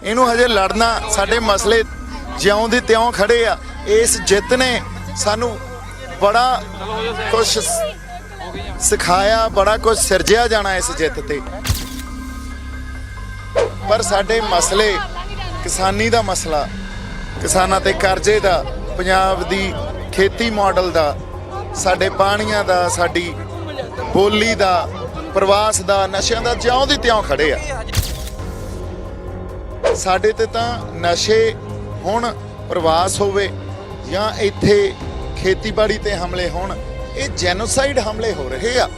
ਇਹਨੂੰ ਹਜੇ ਲੜਨਾ ਸਾਡੇ ਮਸਲੇ ਜਿਉਂ ਦੀ ਤਿਉਂ ਖੜੇ ਆ। ਇਸ ਜਿੱਤ ਨੇ ਸਾਨੂੰ ਬੜਾ ਕੁਛ ਸਿਖਾਇਆ, ਬੜਾ ਕੁਛ ਸਿਰਜਿਆ ਜਾਣਾ ਇਸ ਜਿੱਤ ਤੇ। ਪਰ ਸਾਡੇ ਮਸਲੇ ਕਿਸਾਨੀ ਦਾ ਮਸਲਾ, ਕਿਸਾਨਾਂ ਤੇ ਕਰਜ਼ੇ ਦਾ, ਪੰਜਾਬ ਦੀ ਖੇਤੀ ਮਾਡਲ ਦਾ, ਸਾਡੇ ਪਾਣੀਆਂ ਦਾ, ਸਾਡੀ ਬੋਲੀ ਦਾ, ਪ੍ਰਵਾਸ ਦਾ, ਨਸ਼ਿਆਂ ਦਾ ਜਿਉਂ ਦੀ ਤਿਉਂ ਖੜੇ ਆ। ਸਾਡੇ ਤੇ ਤਾਂ ਨਸ਼ੇ ਹੁਣ ਪ੍ਰਵਾਸ ਹੋਵੇ ਜਾਂ ਇੱਥੇ ਖੇਤੀਬਾੜੀ ਤੇ ਹਮਲੇ ਹੋਣ, ਇਹ ਜੈਨੋਸਾਈਡ ਹਮਲੇ ਹੋ ਰਹੇ ਆ।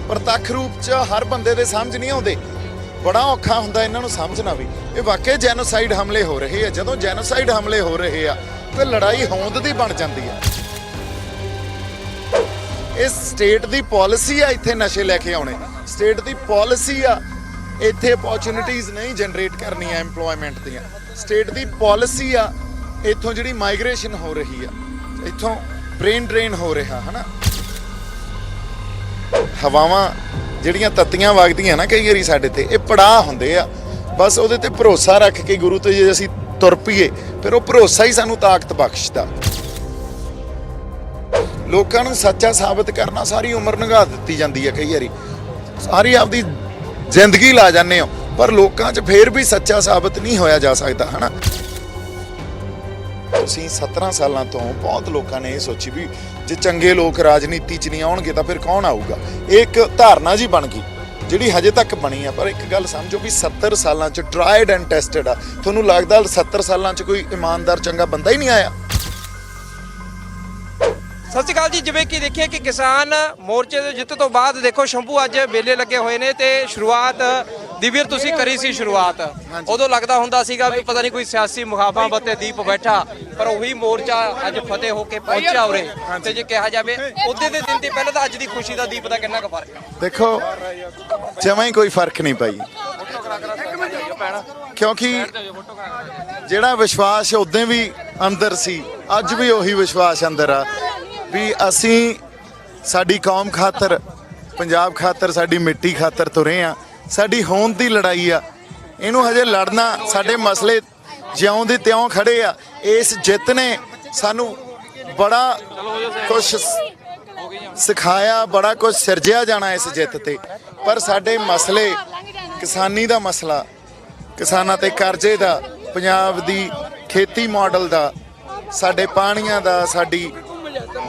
ਪ੍ਰਤੱਖ ਰੂਪ 'ਚ ਹਰ ਬੰਦੇ ਦੇ ਸਮਝ ਨਹੀਂ ਆਉਂਦੇ, ਬੜਾ ਔਖਾ ਹੁੰਦਾ ਇਹਨਾਂ ਨੂੰ ਸਮਝਣਾ ਵੀ ਇਹ ਵਾਕਈ ਜੈਨੋਸਾਈਡ ਹਮਲੇ ਹੋ ਰਹੇ ਆ। ਜਦੋਂ ਜੈਨੋਸਾਈਡ ਹਮਲੇ ਹੋ ਰਹੇ ਆ ਤੇ ਲੜਾਈ ਹੋਂਦ ਦੀ ਬਣ ਜਾਂਦੀ ਆ। ਇਸ ਸਟੇਟ ਦੀ ਪਾਲਿਸੀ ਆ ਇੱਥੇ ਨਸ਼ੇ ਲੈ ਕੇ ਆਉਣੇ, ਸਟੇਟ ਦੀ ਪਾਲਿਸੀ ਆ ਇੱਥੇ ਅਪੋਰਚੁਨਿਟੀਜ਼ ਨਹੀਂ ਜਨਰੇਟ ਕਰਨੀਆਂ ਐਮਪਲੋਇਮੈਂਟ ਦੀਆਂ, ਸਟੇਟ ਦੀ ਪਾਲਿਸੀ ਆ ਇੱਥੋਂ ਜਿਹੜੀ ਮਾਈਗ੍ਰੇਸ਼ਨ ਹੋ ਰਹੀ ਆ, ਇੱਥੋਂ ਬ੍ਰੇਨ ਡਰੇਨ ਹੋ ਰਿਹਾ ਹਨਾ। ਹਵਾਵਾਂ ਜਿਹੜੀਆਂ ਤੱਤੀਆਂ ਵਗਦੀਆਂ ਨਾ ਕਈ ਵਾਰੀ ਸਾਡੇ ਤੇ, ਇਹ ਪੜਾਅ ਹੁੰਦੇ ਆ। ਬਸ ਉਹਦੇ ਤੇ ਭਰੋਸਾ ਰੱਖ ਕੇ ਗੁਰੂ ਤੇ ਜੇ ਅਸੀਂ ਤੁਰ ਪਈਏ ਫਿਰ ਉਹ ਭਰੋਸਾ ਹੀ ਸਾਨੂੰ ਤਾਕਤ ਬਖਸ਼ਦਾ। ਲੋਕਾਂ ਨੂੰ ਸੱਚਾ ਸਾਬਤ ਕਰਨਾ ਸਾਰੀ ਉਮਰ ਲੰਘਾ ਦਿੱਤੀ ਜਾਂਦੀ ਹੈ, ਕਈ ਵਾਰੀ ਸਾਰੀ ਆਪਦੀ ਜ਼ਿੰਦਗੀ ਲਾ ਜਾਂਦੇ ਹੋ, ਪਰ ਲੋਕਾਂ 'ਚ ਫੇਰ ਵੀ ਸੱਚਾ ਸਾਬਤ ਨਹੀਂ ਹੋਇਆ ਜਾ ਸਕਦਾ ਹਨਾ। ਤੁਸੀਂ 17 ਸਾਲਾਂ ਤੋਂ ਬਹੁਤ ਲੋਕਾਂ ਨੇ ਇਹ ਸੋਚੀ ਵੀ ਜੇ ਚੰਗੇ ਲੋਕ ਰਾਜਨੀਤੀ 'ਚ ਨਹੀਂ ਆਉਣਗੇ ਤਾਂ ਫਿਰ ਕੌਣ ਆਊਗਾ। ਇਹ ਇੱਕ ਧਾਰਨਾ ਜੀ ਬਣ ਗਈ ਜਿਹੜੀ ਹਜੇ ਤੱਕ ਬਣੀ ਆ। ਪਰ ਇੱਕ ਗੱਲ ਸਮਝੋ ਵੀ 70 ਸਾਲਾਂ 'ਚ ਟਰਾਈਡ ਐਂਡ ਟੈਸਟਡ ਆ। ਤੁਹਾਨੂੰ ਲੱਗਦਾ 70 ਸਾਲਾਂ 'ਚ ਕੋਈ ਇਮਾਨਦਾਰ ਚੰਗਾ ਬੰਦਾ ਹੀ ਨਹੀਂ ਆਇਆ। ਸਤਿ ਸ਼੍ਰੀ ਅਕਾਲ ਜੀ। ਜਿਵੇਂ ਕਿ ਦੇਖੀਏ ਕਿ ਕਿਸਾਨ ਮੋਰਚੇ ਦੇ ਜਿੱਤ ਤੋਂ ਬਾਅਦ ਦੇਖੋ ਸ਼ੰਭੂ ਅੱਜ ਮੇਲੇ ਲੱਗੇ ਹੋਏ ਨੇ ਤੇ ਸ਼ੁਰੂਆਤ ਦਿਵਯਰ ਤੁਸੀਂ ਕਰੀ ਸੀ ਸ਼ੁਰੂਆਤ, ਉਦੋਂ ਲੱਗਦਾ ਹੁੰਦਾ ਸੀਗਾ ਵੀ ਪਤਾ ਨਹੀਂ ਕੋਈ ਸਿਆਸੀ ਮੁਖਾਫਾਂ ਬੱਤੇ ਦੀਪ ਬੈਠਾ, ਪਰ ਉਹੀ ਮੋਰਚਾ ਅੱਜ ਫਤਿਹ ਹੋ ਕੇ ਪਹੁੰਚਿਆ ਉਰੇ। ਤੇ ਜੇ ਕਿਹਾ ਜਾਵੇ ਉਹਦੇ ਦੇ ਦਿਨ ਤੇ ਪਹਿਲਾਂ ਤਾਂ ਅੱਜ ਦੀ ਖੁਸ਼ੀ ਦਾ ਦੀਪ ਦਾ ਕਿੰਨਾ ਕੁ ਫਰਕ ਹੈ? ਦੇਖੋ ਜਮਾਂ ਹੀ ਕੋਈ ਫਰਕ ਨਹੀਂ ਪਾਈ, ਕਿਉਂਕਿ ਜਿਹੜਾ ਵਿਸ਼ਵਾਸ ਉਦੋਂ ਵੀ ਅੰਦਰ ਸੀ ਅੱਜ ਵੀ ਉਹੀ ਵਿਸ਼ਵਾਸ ਅੰਦਰ ਆ ਵੀ ਅਸੀਂ ਸਾਡੀ ਕੌਮ ਖਾਤਰ, ਪੰਜਾਬ ਖਾਤਰ, ਸਾਡੀ ਮਿੱਟੀ ਖਾਤਰ ਤੁਰੇ ਆ। ਸਾਡੀ ਹੋਂਦ ਦੀ ਲੜਾਈ ਆ, ਇਹਨੂੰ ਹਜੇ ਲੜਨਾ ਸਾਡੇ ਮਸਲੇ ਜਿਉਂ ਦੇ ਤਿਉਂ ਖੜੇ ਆ। ਇਸ ਜਿੱਤ ਨੇ ਸਾਨੂੰ ਬੜਾ ਕੁਛ ਸਿਖਾਇਆ, ਬੜਾ ਕੁਛ ਸਿਰਜਿਆ ਜਾਣਾ ਇਸ ਜਿੱਤ ਤੇ। ਪਰ ਸਾਡੇ ਮਸਲੇ ਕਿਸਾਨੀ ਦਾ ਮਸਲਾ, ਕਿਸਾਨਾਂ ਤੇ ਕਰਜ਼ੇ ਦਾ, ਪੰਜਾਬ ਦੀ ਖੇਤੀ ਮਾਡਲ ਦਾ, ਸਾਡੇ ਪਾਣੀਆਂ ਦਾ, ਸਾਡੀ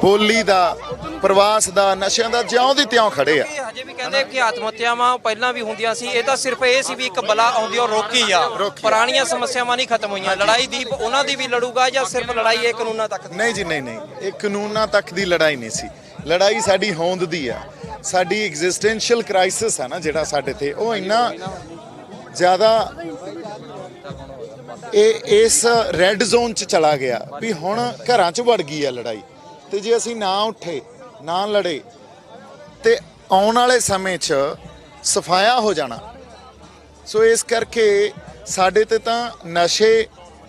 ਬੋਲੀ ਦਾ, ਪ੍ਰਵਾਸ ਦਾ, ਨਸ਼ਿਆਂ ਦਾ ਜਿਉਂ ਦੀ ਤਿਉਂ ਖੜੇ ਆ। ਹਜੇ ਵੀ ਕਹਿੰਦੇ ਕਿ ਆਤਮ ਹੱਤਿਆਵਾਂ ਪਹਿਲਾਂ ਵੀ ਹੁੰਦੀਆਂ ਸੀ, ਇਹ ਤਾਂ ਸਿਰਫ ਇਹ ਸੀ ਵੀ ਇੱਕ ਬਲਾ ਆਉਂਦੀ ਔਰ ਰੋਕੀ ਆ, ਪੁਰਾਣੀਆਂ ਸਮੱਸਿਆਵਾਂ ਨਹੀਂ ਖਤਮ ਹੋਈਆਂ। ਲੜਾਈ ਦੀ ਉਹਨਾਂ ਦੀ ਵੀ ਲੜੂਗਾ ਜਾਂ ਸਿਰਫ ਲੜਾਈ ਇਹ ਕਾਨੂੰਨਾਂ ਤੱਕ ਦੀ? ਨਹੀਂ ਜੀ, ਨਹੀਂ, ਇਹ ਕਾਨੂੰਨਾਂ ਤੱਕ ਦੀ ਲੜਾਈ ਨਹੀਂ ਸੀ। ਲੜਾਈ ਸਾਡੀ ਹੋਂਦ ਦੀ ਆ, ਸਾਡੀ ਐਗਜ਼ਿਸਟੈਂਸ਼ੀਅਲ ਕ੍ਰਾਈਸਿਸ ਆ ਨਾ ਜਿਹੜਾ ਸਾਡੇ ਤੇ, ਉਹ ਇੰਨਾ ਜ਼ਿਆਦਾ ਇਸ ਰੈੱਡ ਜ਼ੋਨ 'ਚ ਚਲਾ ਗਿਆ ਵੀ ਹੁਣ ਘਰਾਂ 'ਚ ਵੜ ਗਈ ਆ ਲੜਾਈ। ਤੇ ਜੇ ਅਸੀਂ ਨਾ ਉੱਠੇ, ਨਾ ਲੜੇ ਤੇ ਆਉਣ ਵਾਲੇ ਸਮੇਂ 'ਚ ਸਫਾਇਆ ਹੋ ਜਾਣਾ। ਸੋ ਇਸ ਕਰਕੇ ਸਾਡੇ ਤੇ ਤਾਂ ਨਸ਼ੇ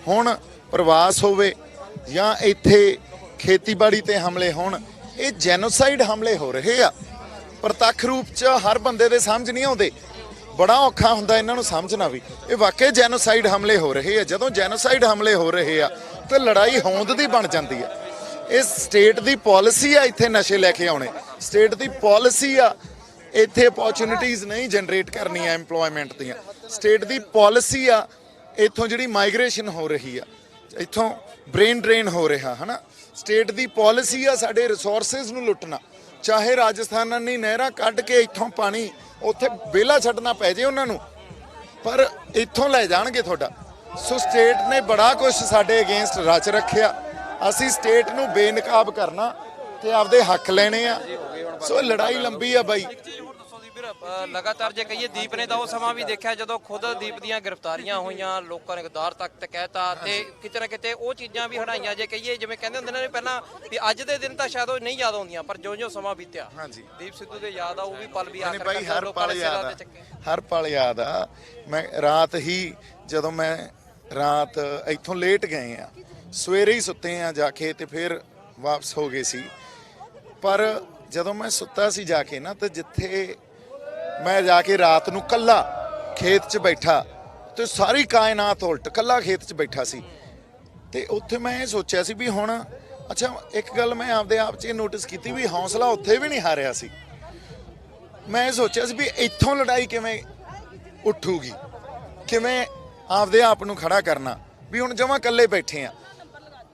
ਹੁਣ ਪ੍ਰਵਾਸ ਹੋਵੇ ਜਾਂ ਇੱਥੇ ਖੇਤੀਬਾੜੀ ਤੇ ਹਮਲੇ ਹੋਣ, ਇਹ ਜੈਨੋਸਾਈਡ ਹਮਲੇ ਹੋ ਰਹੇ ਆ। ਪ੍ਰਤੱਖ ਰੂਪ 'ਚ ਹਰ ਬੰਦੇ ਦੇ ਸਮਝ ਨਹੀਂ ਆਉਂਦੇ, ਬੜਾ ਔਖਾ ਹੁੰਦਾ ਇਹਨਾਂ ਨੂੰ ਸਮਝਣਾ ਵੀ ਇਹ ਵਾਕਈ ਜੈਨੋਸਾਈਡ ਹਮਲੇ ਹੋ ਰਹੇ ਆ। ਜਦੋਂ ਜੈਨੋਸਾਈਡ ਹਮਲੇ ਹੋ ਰਹੇ ਆ ਤੇ ਲੜਾਈ ਹੋਂਦ ਦੀ ਬਣ ਜਾਂਦੀ ਆ। ਇਸ ਸਟੇਟ ਦੀ ਪਾਲਿਸੀ ਆ ਇੱਥੇ ਨਸ਼ੇ ਲੈ ਕੇ ਆਉਣੇ, ਸਟੇਟ ਦੀ ਪਾਲਿਸੀ ਆ ਇੱਥੇ ਅਪੋਰਚੁਨਿਟੀਜ਼ ਨਹੀਂ ਜਨਰੇਟ ਕਰਨੀਆਂ ਐਮਪਲੋਇਮੈਂਟ ਦੀਆਂ, ਸਟੇਟ ਦੀ ਪਾਲਿਸੀ ਆ ਇੱਥੋਂ ਜਿਹੜੀ ਮਾਈਗ੍ਰੇਸ਼ਨ ਹੋ ਰਹੀ ਆ, ਇੱਥੋਂ ਬ੍ਰੇਨ ਡਰੇਨ ਹੋ ਰਿਹਾ ਹਨਾ। ਸਟੇਟ ਦੀ ਪਾਲਿਸੀ ਆ ਸਾਡੇ ਰਿਸੋਰਸਿਸ ਨੂੰ ਲੁੱਟਣਾ, ਚਾਹੇ ਰਾਜਸਥਾਨਾਂ ਨੇ ਨਹਿਰਾਂ ਕੱਢ ਕੇ ਇੱਥੋਂ ਪਾਣੀ ਉੱਥੇ ਵਿਹਲਾ ਛੱਡਣਾ ਪੈ ਜੇ ਉਹਨਾਂ ਨੂੰ, ਪਰ ਇੱਥੋਂ ਲੈ ਜਾਣਗੇ ਤੁਹਾਡਾ। ਸੋ ਸਟੇਟ ਨੇ ਬੜਾ ਕੁਝ ਸਾਡੇ ਅਗੇਂਸਟ ਰਚ ਰੱਖਿਆ। ਅਸੀਂ ਸਟੇਟ ਨੂੰ ਬੇਨਕਾਬ ਕਰਨਾ ਤੇ ਆਪਦੇ ਹੱਕ ਲੈਣੇ ਆ। ਸੋ ਲੜਾਈ ਲੰਬੀ ਆ ਬਾਈ। ਲਗਾਤਾਰ ਜੇ ਕਹੀਏ ਦੀਪ ਨੇ ਤਾਂ ਉਹ ਸਮਾਂ ਵੀ ਦੇਖਿਆ ਜਦੋਂ ਖੁਦ ਦੀਪ ਦੀਆਂ ਗ੍ਰਿਫਤਾਰੀਆਂ ਹੋਈਆਂ, ਲੋਕਾਂ ਨੇ ਗਦਾਰ ਤੱਕ ਕਹਿਤਾ ਤੇ ਕਿਤੇ ਨਾ ਕਿਤੇ ਉਹ ਚੀਜ਼ਾਂ ਵੀ ਹਟਾਈਆਂ। ਜੇ ਕਹੀਏ ਜਿਵੇਂ ਕਹਿੰਦੇ ਹੁੰਦੇ ਨੇ ਪਹਿਲਾਂ ਵੀ ਅੱਜ ਦੇ ਦਿਨ ਤਾਂ ਸ਼ਾਇਦ ਉਹ ਨਹੀਂ ਯਾਦ ਆਉਂਦੀਆਂ, ਪਰ ਜਿਉਂ-ਜਿਉਂ ਸਮਾਂ ਬੀਤਿਆ ਦੀਪ ਸਿੱਧੂ ਦੇ ਯਾਦ ਆ, ਉਹ ਵੀ ਪਲ ਵੀ ਆਖਰ ਬਾਈ ਹਰ ਪਲ ਯਾਦ ਆ, ਹਰ ਪਲ ਯਾਦ ਆ। ਮੈਂ ਰਾਤ ਹੀ ਜਦੋਂ ਮੈਂ ਰਾਤ ਇੱਥੋਂ ਲੇਟ ਗਏ ਆ, ਸਵੇਰੇ ਹੀ ਸੁੱਤੇ ਆ ਜਾ ਕੇ ਤੇ ਫਿਰ ਵਾਪਸ ਹੋ ਗਏ ਸੀ। ਪਰ ਜਦੋਂ ਮੈਂ ਸੁੱਤਾ ਸੀ ਜਾ ਕੇ ਨਾ, ਤੇ ਜਿੱਥੇ ਮੈਂ ਜਾ ਕੇ ਰਾਤ ਨੂੰ ਕੱਲਾ ਖੇਤ 'ਚ ਬੈਠਾ ਤੇ ਸਾਰੀ ਕਾਇਨਾਤ ਉਲਟ ਕੱਲਾ ਖੇਤ 'ਚ ਬੈਠਾ ਸੀ। ਤੇ ਉੱਥੇ ਮੈਂ ਇਹ ਸੋਚਿਆ ਸੀ ਵੀ ਹੁਣ ਅੱਛਾ ਇੱਕ ਗੱਲ ਮੈਂ ਆਪਦੇ ਆਪ 'ਚ ਇਹ ਨੋਟਿਸ ਕੀਤੀ ਵੀ ਹੌਸਲਾ ਉੱਥੇ ਵੀ ਨਹੀਂ ਹਾਰਿਆ ਸੀ। ਮੈਂ ਇਹ ਸੋਚਿਆ ਸੀ ਵੀ ਇੱਥੋਂ ਲੜਾਈ ਕਿਵੇਂ ਉੱਠੂਗੀ, ਕਿਵੇਂ ਆਪਦੇ ਆਪ ਨੂੰ ਖੜਾ ਕਰਨਾ ਵੀ ਹੁਣ ਜਮਾਂ ਇਕੱਲੇ ਬੈਠੇ ਆ,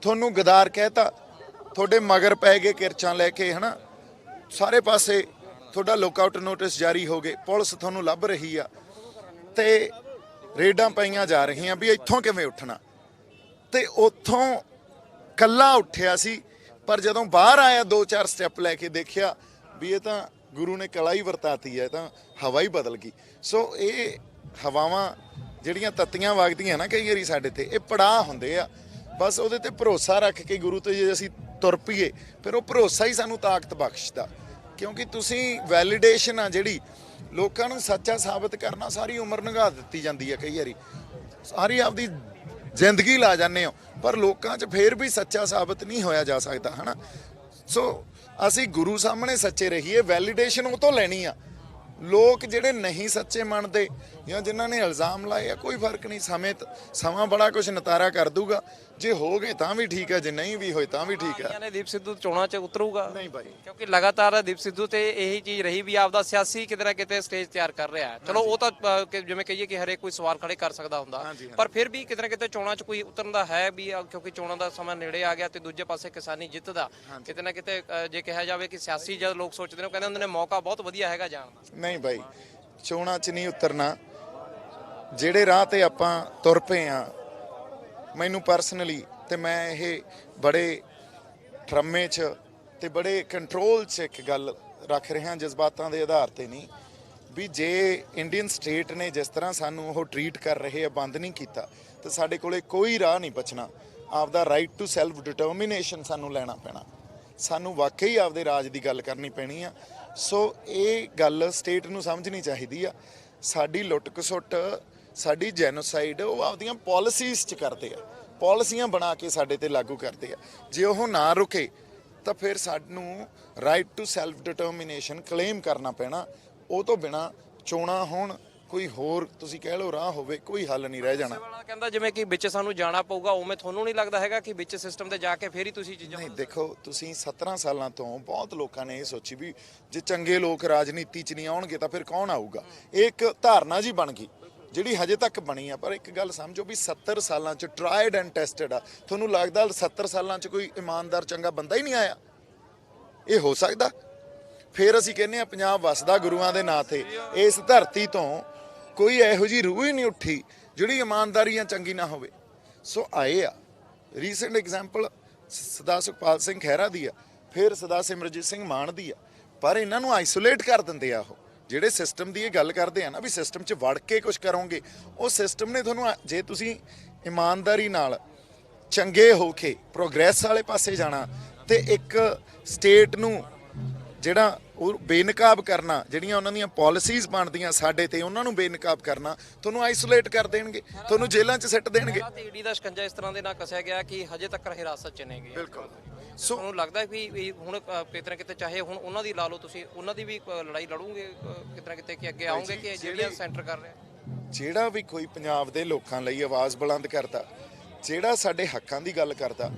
ਤੁਹਾਨੂੰ ਗਦਾਰ ਕਹਿਤਾ, ਤੁਹਾਡੇ ਮਗਰ ਪੈ ਗਏ ਕਿਰਚਾਂ ਲੈ ਕੇ, ਹਨਾ ਸਾਰੇ ਪਾਸੇ ਤੁਹਾਡਾ ਲੁੱਕਆਊਟ ਨੋਟਿਸ ਜਾਰੀ ਹੋ ਗਏ, ਪੁਲਿਸ ਤੁਹਾਨੂੰ ਲੱਭ ਰਹੀ ਆ ਤੇ ਰੇਡਾਂ ਪਾਈਆਂ ਜਾ ਰਹੀਆਂ ਵੀ ਇੱਥੋਂ ਕਿਵੇਂ ਉੱਠਣਾ। ਤੇ ਉੱਥੋਂ ਕੱਲਾ ਉੱਠਿਆ ਸੀ, ਪਰ ਜਦੋਂ ਬਾਹਰ ਆਇਆ 2-4 ਸਟੈਪ ਲੈ ਕੇ ਦੇਖਿਆ ਵੀ ਇਹ ਤਾਂ ਗੁਰੂ ਨੇ ਕਲਾ ਹੀ ਵਰਤਾਤੀ ਹੈ, ਤਾਂ ਹਵਾ ਹੀ ਬਦਲ ਗਈ। ਸੋ ਇਹ ਹਵਾਵਾਂ ਜਿਹੜੀਆਂ ਤੱਤੀਆਂ ਵਗਦੀਆਂ ਨਾ ਕਈ ਵਾਰੀ ਸਾਡੇ ਤੇ, ਇਹ ਪੜਾਅ ਹੁੰਦੇ ਆ, ਬਸ ਉਹਦੇ ਤੇ ਭਰੋਸਾ ਰੱਖ ਕੇ ਗੁਰੂ ਤੇ ਜੇ ਅਸੀਂ ਤੁਰ ਪਈਏ ਫਿਰ ਉਹ ਭਰੋਸਾ ਹੀ ਸਾਨੂੰ ਤਾਕਤ ਬਖਸ਼ਦਾ। ਕਿਉਂਕਿ ਤੁਸੀਂ ਵੈਲੀਡੇਸ਼ਨ ਆ ਜਿਹੜੀ ਲੋਕਾਂ ਨੂੰ ਸੱਚਾ ਸਾਬਤ ਕਰਨਾ ਸਾਰੀ ਉਮਰ ਲੰਘਾ ਦਿੱਤੀ ਜਾਂਦੀ ਹੈ, ਕਈ ਵਾਰੀ ਸਾਰੀ ਆਪਦੀ ਜ਼ਿੰਦਗੀ ਲਾ ਜਾਂਦੇ ਹੋ, ਪਰ ਲੋਕਾਂ 'ਚ ਫੇਰ ਵੀ ਸੱਚਾ ਸਾਬਤ ਨਹੀਂ ਹੋਇਆ ਜਾ ਸਕਦਾ, ਹਨਾ। ਸੋ ਅਸੀਂ ਗੁਰੂ ਸਾਹਮਣੇ ਸੱਚੇ ਰਹੀਏ, ਵੈਲੀਡੇਸ਼ਨ ਉਹ ਤੋਂ ਲੈਣੀ ਆ। ਲੋਕ ਜਿਹੜੇ ਨਹੀਂ ਸੱਚੇ ਮੰਨਦੇ ਜਾਂ ਜਿਨ੍ਹਾਂ ਨੇ ਇਲਜ਼ਾਮ ਲਾਏ ਆ, ਕੋਈ ਫਰਕ ਨਹੀਂ, ਸਮਾਂ ਬੜਾ ਕੁਝ ਨਤਾਰਾ ਕਰ ਦੂਗਾ। ਜੇ ਹੋ ਗਏ ਤਾਂ ਵੀ ਠੀਕ ਹੈ, ਜੇ ਨਹੀਂ ਵੀ ਹੋਏ ਤਾਂ ਵੀ ਠੀਕ ਹੈ। ਨੇ ਦੀਪ ਸਿੱਧੂ ਚੋਣਾਂ 'ਚ ਉਤਰੂਗਾ ਨਹੀਂ ਬਾਈ, ਕਿਉਂਕਿ ਲਗਾਤਾਰ ਦੀਪ ਸਿੱਧੂ ਤੇ ਇਹੀ ਚੀਜ਼ ਰਹੀ ਵੀ ਆਪਦਾ ਸਿਆਸੀ ਕਿਤੇ ਨਾ ਕਿਤੇ ਸਟੇਜ ਤਿਆਰ ਕਰ ਰਿਹਾ ਹੈ। ਚਲੋ ਉਹ ਤਾਂ ਜਿਵੇਂ ਕਹੀਏ ਕਿ ਹਰੇਕ ਕੋਈ ਸਵਾਲ ਖੜੇ ਕਰ ਸਕਦਾ ਹੁੰਦਾ, ਪਰ ਫਿਰ ਵੀ ਕਿਤੇ ਨਾ ਕਿਤੇ ਚੋਣਾਂ 'ਚ ਕੋਈ ਉਤਰਨ ਦਾ ਹੈ ਵੀ, ਕਿਉਂਕਿ ਚੋਣਾਂ ਦਾ ਸਮਾਂ ਨੇੜੇ ਆ ਗਿਆ ਤੇ ਦੂਜੇ ਪਾਸੇ ਕਿਸਾਨੀ ਜਿੱਤਦਾ। ਕਿਤੇ ਨਾ ਕਿਤੇ ਜੇ ਕਿਹਾ ਜਾਵੇ ਕਿ ਸਿਆਸੀ ਜਦ ਲੋਕ ਸੋਚਦੇ ਨੇ, ਉਹ ਕਹਿੰਦੇ ਹੁੰਦੇ ਨੇ ਮੌਕਾ ਬਹੁਤ ਵਧੀਆ ਹੈਗਾ ਜਾਣ ਦਾ। ਨਹੀਂ ਬਾਈ, ਚੋਣਾਂ 'ਚ ਨਹੀਂ ਉਤਰਨਾ। ਜਿਹੜੇ ਰਾਹ ਤੇ ਆਪਾਂ ਤੁਰ ਪਏ ਆ, ਮੈਨੂੰ ਪਰਸਨਲੀ ਤੇ ਮੈਂ ਇਹ ਬੜੇ ਟਰਮੇ 'ਚ ਤੇ ਬੜੇ ਕੰਟਰੋਲ 'ਚ ਇੱਕ ਗੱਲ ਰੱਖ ਰਿਹਾ, ਜਜ਼ਬਾਤਾਂ ਦੇ ਆਧਾਰ ਤੇ ਨਹੀਂ, ਵੀ ਜੇ ਇੰਡੀਅਨ ਸਟੇਟ ਨੇ ਜਿਸ ਤਰ੍ਹਾਂ ਸਾਨੂੰ ਉਹ ਟਰੀਟ ਕਰ ਰਹੇ ਆ ਬੰਦ ਨਹੀਂ ਕੀਤਾ ਤਾਂ ਸਾਡੇ ਕੋਲੇ ਕੋਈ ਰਾਹ ਨਹੀਂ ਬਚਣਾ। ਆਪਦਾ ਰਾਈਟ ਟੂ ਸੈਲਫ ਡਿਟਰਮੀਨੇਸ਼ਨ ਸਾਨੂੰ ਲੈਣਾ ਪੈਣਾ, ਸਾਨੂੰ ਵਾਕਈ ਆਪਦੇ ਰਾਜ ਦੀ ਗੱਲ ਕਰਨੀ ਪੈਣੀ ਆ। ਸੋ ਇਹ ਗੱਲ ਸਟੇਟ ਨੂੰ ਸਮਝਣੀ ਚਾਹੀਦੀ ਆ। ਸਾਡੀ ਲੁੱਟ ਖਸੁੱਟ, ਸਾਡੀ ਜੈਨੋਸਾਈਡ ਉਹ ਆਪਦੀਆਂ ਪਾਲਿਸੀਜ਼ 'ਚ ਕਰਦੇ ਆ, ਪਾਲਿਸੀਆਂ ਬਣਾ ਕੇ ਸਾਡੇ ਤੇ ਲਾਗੂ ਕਰਦੇ ਆ। ਜੇ ਉਹ ਨਾ ਰੁਕੇ ਤਾਂ ਫਿਰ ਸਾਨੂੰ right to self determination claim ਕਰਨਾ ਪੈਣਾ। ਉਹ ਤੋਂ ਬਿਨਾ ਚੋਣਾਂ ਹੋਣ, ਕੋਈ ਹੋਰ ਤੁਸੀਂ ਕਹਿ ਲਓ ਰਾਹ ਹੋਵੇ, ਕੋਈ ਹੱਲ ਨਹੀਂ ਰਹਿ ਜਾਣਾ। ਕਹਿੰਦਾ ਜਿਵੇਂ ਕਿ ਵਿੱਚ ਸਾਨੂੰ ਜਾਣਾ ਪਊਗਾ, ਉਵੇਂ ਤੁਹਾਨੂੰ ਨਹੀਂ ਲੱਗਦਾ ਹੈਗਾ ਕਿ ਵਿੱਚ ਸਿਸਟਮ ਤੇ ਜਾ ਕੇ ਫੇਰ ਹੀ ਤੁਸੀਂ ਚੀਜ਼ਾਂ? ਨਹੀਂ ਦੇਖੋ, ਤੁਸੀਂ 17 ਸਾਲਾਂ ਤੋਂ ਬਹੁਤ ਲੋਕਾਂ ਨੇ ਇਹ ਸੋਚੀ ਵੀ ਜੇ ਚੰਗੇ ਲੋਕ ਰਾਜਨੀਤੀ 'ਚ ਨਹੀਂ ਆਉਣਗੇ ਤਾਂ ਫਿਰ ਕੌਣ ਆਊਗਾ। ਇਹ ਇੱਕ ਧਾਰਨਾ ਜੀ ਬਣ ਗਈ ਜਿਹੜੀ ਹਜੇ ਤੱਕ ਬਣੀ ਆ। ਪਰ ਇੱਕ ਗੱਲ ਸਮਝੋ ਵੀ 70 ਸਾਲਾਂ 'ਚ ਟਰਾਈਡ ਐਂਡ ਟੈਸਟਡ ਆ। ਤੁਹਾਨੂੰ ਲੱਗਦਾ 70 ਸਾਲਾਂ 'ਚ ਕੋਈ ਇਮਾਨਦਾਰ ਚੰਗਾ ਬੰਦਾ ਹੀ ਨਹੀਂ ਆਇਆ? ਇਹ ਹੋ ਸਕਦਾ? ਫਿਰ ਅਸੀਂ ਕਹਿੰਦੇ ਆ ਪੰਜਾਬ ਵਸਦਾ ਗੁਰੂਆਂ ਦੇ ਨਾਂ ਤੇ। ਇਸ ਧਰਤੀ ਤੋਂ ਕੋਈ ਇਹੋ ਜਿਹੀ ਰੂਹ ਹੀ ਨਹੀਂ ਉੱਠੀ ਜਿਹੜੀ ਇਮਾਨਦਾਰੀਆਂ ਚੰਗੀ ਨਾ ਹੋਵੇ। ਸੋ ਆਏ ਆ ਰੀਸੈਂਟ ਐਗਜ਼ਾਮਪਲ ਸਰਦਾਰ ਸੁਖਪਾਲ ਸਿੰਘ ਖਹਿਰਾ ਦੀ ਆ, ਫਿਰ ਸਰਦਾਰ ਸਿਮਰਜੀਤ ਸਿੰਘ ਮਾਨ ਦੀ ਆ, ਪਰ ਇਹਨਾਂ ਨੂੰ ਆਈਸੋਲੇਟ ਕਰ ਦਿੰਦੇ ਆ। ਉਹ ਜਿਹੜੇ ਸਿਸਟਮ ਦੀ ਇਹ ਗੱਲ ਕਰਦੇ ਆ ਨਾ ਵੀ ਸਿਸਟਮ 'ਚ ਵੜ ਕੇ ਕੁਝ ਕਰੋਗੇ, ਉਹ ਸਿਸਟਮ ਨੇ ਤੁਹਾਨੂੰ, ਜੇ ਤੁਸੀਂ ਇਮਾਨਦਾਰੀ ਨਾਲ ਚੰਗੇ ਹੋ ਕੇ ਪ੍ਰੋਗਰੈਸ ਵਾਲੇ ਪਾਸੇ ਜਾਣਾ ਤੇ ਇੱਕ ਸਟੇਟ ਨੂੰ ਜਿਹੜਾ ਉਹ ਬੇਨਕਾਬ ਕਰਨਾ, ਜਿਹੜੀਆਂ ਉਹਨਾਂ ਦੀਆਂ ਪਾਲਿਸੀਜ਼ ਬਣਦੀਆਂ ਸਾਡੇ ਤੇ, ਉਹਨਾਂ ਨੂੰ ਬੇਨਕਾਬ ਕਰਨਾ, ਤੁਹਾਨੂੰ ਆਈਸੋਲੇਟ ਕਰ ਦੇਣਗੇ, ਤੁਹਾਨੂੰ ਜੇਲ੍ਹਾਂ 'ਚ ਸਿੱਟ ਦੇਣਗੇ। ਈਡੀ ਦਾ ਸ਼ਿਕੰਜਾ ਇਸ ਤਰ੍ਹਾਂ ਦੇ ਨਾਲ ਕੱਸਿਆ ਗਿਆ ਕਿ ਹਜੇ ਤੱਕ ਹਿਰਾਸਤ 'ਚ ਨੇਗੇ। ਬਿਲਕੁਲ। ਸੋ ਤੁਹਾਨੂੰ ਲੱਗਦਾ ਕਿ ਹੁਣ ਕਿਤੇ ਨਾ ਕਿਤੇ, ਚਾਹੇ ਹੁਣ ਉਹਨਾਂ ਦੀ ਲਾ ਲਓ, ਤੁਸੀਂ ਉਹਨਾਂ ਦੀ ਵੀ ਲੜਾਈ ਲੜੋਗੇ ਕਿਤੇ ਨਾ ਕਿਤੇ, ਕਿ ਅੱਗੇ ਆਉਂਗੇ ਕਿ ਜਿਹੜੀਆਂ ਸੈਂਟਰ ਕਰ ਰਿਹਾ? ਜਿਹੜਾ ਵੀ ਕੋਈ ਪੰਜਾਬ ਦੇ ਲੋਕਾਂ ਲਈ ਆਵਾਜ਼ ਬੁਲੰਦ ਕਰਦਾ, ਜਿਹੜਾ ਸਾਡੇ ਹੱਕਾਂ ਦੀ ਗੱਲ ਕਰਦਾ,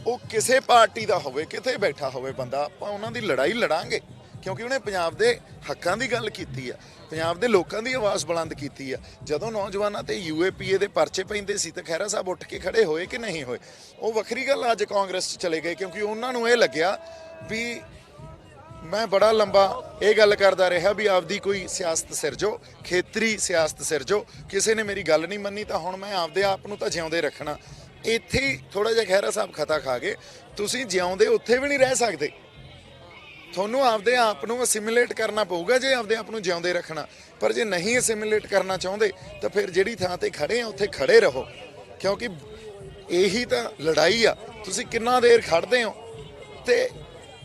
ਉਹ ਕਿਸੇ ਪਾਰਟੀ ਦਾ ਹੋਵੇ, ਕਿਤੇ ਬੈਠਾ ਹੋਵੇ ਬੰਦਾ, ਆਪਾਂ ਉਹਨਾਂ ਦੀ ਲੜਾਈ ਲੜਾਂਗੇ ਕਿਉਂਕਿ ਉਹਨੇ ਪੰਜਾਬ ਦੇ ਹੱਕਾਂ ਦੀ ਗੱਲ ਕੀਤੀ ਆ, ਪੰਜਾਬ ਦੇ ਲੋਕਾਂ ਦੀ ਆਵਾਜ਼ ਬੁਲੰਦ ਕੀਤੀ ਆ। ਜਦੋਂ ਨੌਜਵਾਨਾਂ ਤੇ UAPA ਦੇ ਪਰਚੇ ਪੈਂਦੇ ਸੀ ਤਾਂ ਖਹਿਰਾ ਸਾਹਿਬ ਉੱਠ ਕੇ ਖੜੇ ਹੋਏ ਕਿ ਨਹੀਂ ਹੋਏ, ਉਹ ਵੱਖਰੀ ਗੱਲ। ਅੱਜ ਕਾਂਗਰਸ 'ਚ ਚਲੇ ਗਏ ਕਿਉਂਕਿ ਉਹਨਾਂ ਨੂੰ ਇਹ ਲੱਗਿਆ ਵੀ ਮੈਂ ਬੜਾ ਲੰਬਾ ਇਹ ਗੱਲ ਕਰਦਾ ਰਿਹਾ ਵੀ ਆਪਦੀ ਕੋਈ ਸਿਆਸਤ ਸਿਰਜੋ, ਖੇਤਰੀ ਸਿਆਸਤ ਸਿਰਜੋ, ਕਿਸੇ ਨੇ ਮੇਰੀ ਗੱਲ ਨਹੀਂ ਮੰਨੀ ਤਾਂ ਹੁਣ ਮੈਂ ਆਪਦੇ ਆਪ ਨੂੰ ਤਾਂ ਜਿਉਂਦੇ ਰੱਖਣਾ। ਇੱਥੇ ਹੀ ਥੋੜਾ ਜਿਹਾ ਖਹਿਰਾ ਸਾਹਿਬ ਖਤਾ ਖਾ ਗਏ। ਤੁਸੀਂ ਜਿਉਂਦੇ ਉੱਥੇ ਵੀ ਨਹੀਂ ਰਹਿ ਸਕਦੇ, ਤੁਹਾਨੂੰ ਆਪਦੇ ਆਪ ਨੂੰ ਅਸਿਮੀਲੇਟ ਕਰਨਾ ਪਊਗਾ ਜੇ ਆਪਦੇ ਆਪ ਨੂੰ ਜਿਉਂਦੇ ਰੱਖਣਾ। ਪਰ ਜੇ ਨਹੀਂ ਅਸਿਮੀਲੇਟ ਕਰਨਾ ਚਾਹੁੰਦੇ ਤਾਂ ਫਿਰ ਜਿਹੜੀ ਥਾਂ ਤੇ ਖੜੇ ਆ ਉੱਥੇ ਖੜੇ ਰਹੋ, ਕਿਉਂਕਿ ਇਹੀ ਤਾਂ ਲੜਾਈ ਆ। ਤੁਸੀਂ ਕਿੰਨਾ ਦੇਰ ਖੜਦੇ ਹੋ ਤੇ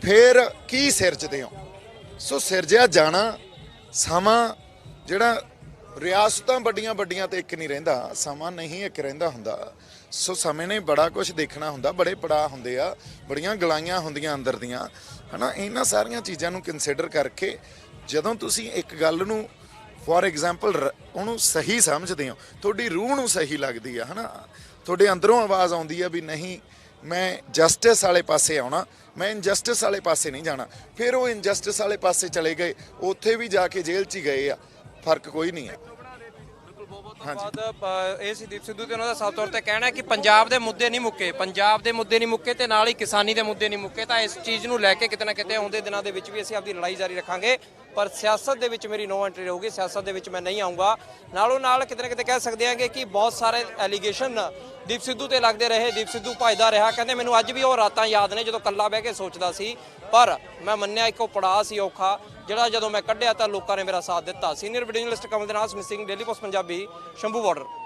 ਫਿਰ ਕੀ ਸਿਰਜਦੇ ਹੋ। ਸੋ ਸਿਰਜਿਆ ਜਾਣਾ ਸਮਾਂ, ਜਿਹੜਾ ਰਿਆਸਤਾਂ ਵੱਡੀਆਂ ਵੱਡੀਆਂ ਤੇ ਇੱਕ ਨਹੀਂ ਰਹਿੰਦਾ, ਸਮਾਂ ਨਹੀਂ ਇੱਕ ਰਹਿੰਦਾ ਹੁੰਦਾ। ਸੋ ਸਮੇਂ ਨੇ ਬੜਾ ਕੁਝ ਦੇਖਣਾ ਹੁੰਦਾ, ਬੜੇ ਪੜਾਅ ਹੁੰਦੇ ਆ, ਬੜੀਆਂ ਗਲਾਈਆਂ ਹੁੰਦੀਆਂ ਅੰਦਰ ਦੀਆਂ, ਹੈ ਨਾ। ਇਹਨਾਂ ਸਾਰੀਆਂ ਚੀਜ਼ਾਂ ਨੂੰ ਕੰਸੀਡਰ ਕਰਕੇ ਜਦੋਂ ਤੁਸੀਂ ਇੱਕ ਗੱਲ ਨੂੰ ਫੋਰ ਐਗਜ਼ਾਮਪਲ ਉਹਨੂੰ ਸਹੀ ਸਮਝਦੇ ਹੋ, ਤੁਹਾਡੀ ਰੂਹ ਨੂੰ ਸਹੀ ਲੱਗਦੀ ਆ ਹਨਾ, ਤੁਹਾਡੇ ਅੰਦਰੋਂ ਆਵਾਜ਼ ਆਉਂਦੀ ਆ ਵੀ ਨਹੀਂ ਮੈਂ ਜਸਟਿਸ ਵਾਲੇ ਪਾਸੇ ਆਉਣਾ, ਮੈਂ ਇਨਜਸਟਿਸ ਵਾਲੇ ਪਾਸੇ ਨਹੀਂ ਜਾਣਾ, ਫਿਰ ਉਹ ਇਨਜਸਟਿਸ ਵਾਲੇ ਪਾਸੇ ਚਲੇ ਗਏ, ਉੱਥੇ ਵੀ ਜਾ ਕੇ ਜੇਲ੍ਹ 'ਚ ਹੀ ਗਏ ਆ, ਫਰਕ ਕੋਈ ਨਹੀਂ ਹੈ। ਬਾਅਦ ਇਹ ਸੀ ਦੀਪ ਸਿੱਧੂ ਤੇ ਉਹਨਾਂ ਦਾ ਸਾਫ਼ ਤੌਰ ਤੇ ਕਹਿਣਾ ਹੈ ਕਿ ਪੰਜਾਬ ਦੇ ਮੁੱਦੇ ਨਹੀਂ ਮੁੱਕੇ, ਪੰਜਾਬ ਦੇ ਮੁੱਦੇ ਨਹੀਂ ਮੁੱਕੇ ਤੇ ਨਾਲ ਹੀ ਕਿਸਾਨੀ ਦੇ ਮੁੱਦੇ ਨਹੀਂ ਮੁੱਕੇ। ਤਾਂ ਇਸ ਚੀਜ਼ ਨੂੰ ਲੈ ਕੇ ਕਿਤੇ ਨਾ ਕਿਤੇ ਆਉਂਦੇ ਦਿਨਾਂ ਦੇ ਵਿੱਚ ਵੀ ਅਸੀਂ ਆਪਦੀ ਲੜਾਈ ਜਾਰੀ ਰੱਖਾਂਗੇ, ਪਰ ਸਿਆਸਤ ਦੇ ਵਿੱਚ ਮੇਰੀ ਨੋ ਐਂਟਰੀ ਰਹੂਗੀ, ਸਿਆਸਤ ਦੇ ਵਿੱਚ ਮੈਂ ਨਹੀਂ ਆਉਂਗਾ। ਨਾਲੋਂ ਨਾਲ ਕਿਤੇ ਨਾ ਕਿਤੇ ਕਹਿ ਸਕਦੇ ਹਾਂ ਕਿ ਬਹੁਤ ਸਾਰੇ ਐਲੀਗੇਸ਼ਨ ਦੀਪ ਸਿੱਧੂ ਤੇ ਲੱਗਦੇ ਰਹੇ, ਦੀਪ ਸਿੱਧੂ ਭਜਦਾ ਰਿਹਾ। ਕਹਿੰਦੇ ਮੈਨੂੰ ਅੱਜ ਵੀ ਉਹ ਰਾਤਾਂ ਯਾਦ ਨੇ ਜਦੋਂ ਇਕੱਲਾ ਬਹਿ ਕੇ ਸੋਚਦਾ ਸੀ, ਪਰ ਮੈਂ ਮੰਨਿਆ ਇੱਕੋ ਪੜਾਅ ਸੀ ਔਖਾ, ਜਿਹੜਾ ਜਦੋਂ ਮੈਂ ਕੱਢਿਆ ਤਾਂ ਲੋਕਾਂ ਨੇ ਮੇਰਾ ਸਾਥ ਦਿੱਤਾ। ਸੀਨੀਅਰ ਵੀਡੀਓ ਜਰਨਲਿਸਟ ਕਮਲ ਦੇ ਨਾਲ missing daily post Punjabi, Shambhu border.